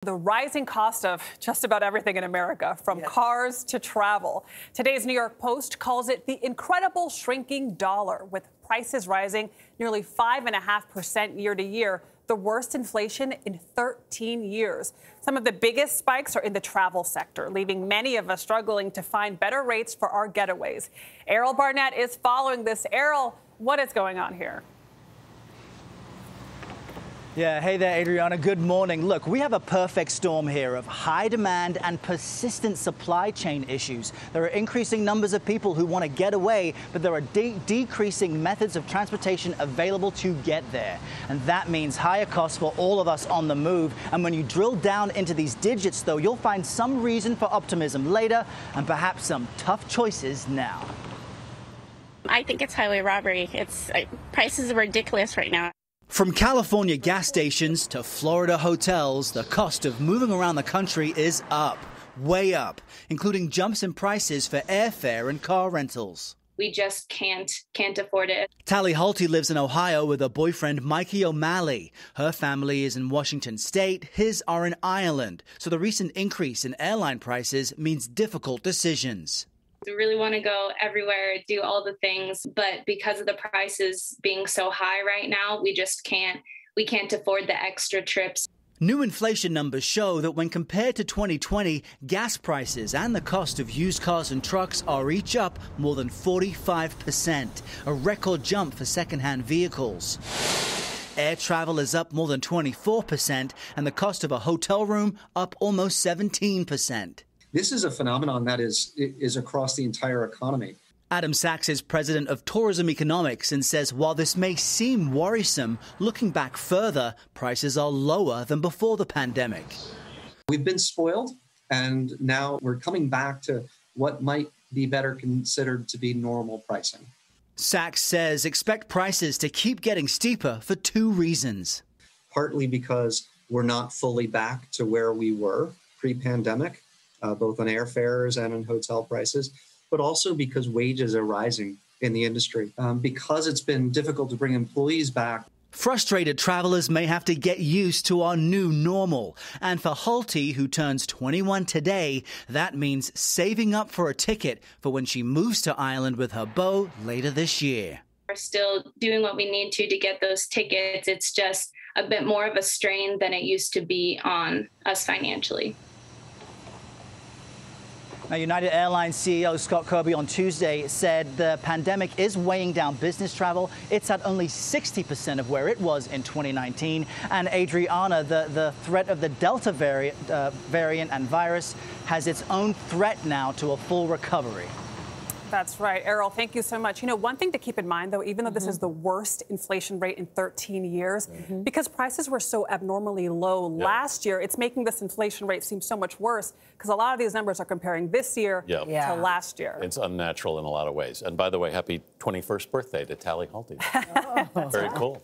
The rising cost of just about everything in America, from cars to travel. Today's New York Post calls it the incredible shrinking dollar, with prices rising nearly 5.5% year to year, the worst inflation in 13 years. Some of the biggest spikes are in the travel sector, leaving many of us struggling to find better rates for our getaways. Errol Barnett is following this. Errol, what is going on here? Yeah, hey there, Adriana. Good morning. Look, we have a perfect storm here of high demand and persistent supply chain issues. There are increasing numbers of people who want to get away, but there are decreasing methods of transportation available to get there. And that means higher costs for all of us on the move. And when you drill down into these digits, though, you'll find some reason for optimism later and perhaps some tough choices now. I think it's highway robbery. Prices are ridiculous right now. From California gas stations to Florida hotels, the cost of moving around the country is up, way up, including jumps in prices for airfare and car rentals. We just can't afford it. Tally Halty lives in Ohio with her boyfriend, Mikey O'Malley. Her family is in Washington State. His are in Ireland. So the recent increase in airline prices means difficult decisions. We really want to go everywhere, do all the things, but because of the prices being so high right now, we can't afford the extra trips. New inflation numbers show that when compared to 2020, gas prices and the cost of used cars and trucks are each up more than 45%, a record jump for second-hand vehicles. Air travel is up more than 24%, and the cost of a hotel room up almost 17%. This is a phenomenon that is across the entire economy. Adam Sachs is president of Tourism Economics and says while this may seem worrisome, looking back further, prices are lower than before the pandemic. We've been spoiled, and now we're coming back to what might be better considered to be normal pricing. Sachs says expect prices to keep getting steeper for two reasons. Partly because we're not fully back to where we were pre-pandemic. Both on airfares and on hotel prices, but also because wages are rising in the industry. Because it's been difficult to bring employees back. Frustrated travelers may have to get used to our new normal. And for Halty, who turns 21 today, that means saving up for a ticket for when she moves to Ireland with her beau later this year. We're still doing what we need to get those tickets. It's just a bit more of a strain than it used to be on us financially. Now, United Airlines CEO Scott Kirby on Tuesday said the pandemic is weighing down business travel. It's at only 60% of where it was in 2019. And Adriana, the threat of the Delta variant and virus has its own threat now to a full recovery. That's right. Errol, thank you so much. You know, one thing to keep in mind, though, even though this is the worst inflation rate in 13 years, because prices were so abnormally low last year, it's making this inflation rate seem so much worse because a lot of these numbers are comparing this year to last year. It's unnatural in a lot of ways. And by the way, happy 21st birthday to Tally Halty. Very cool.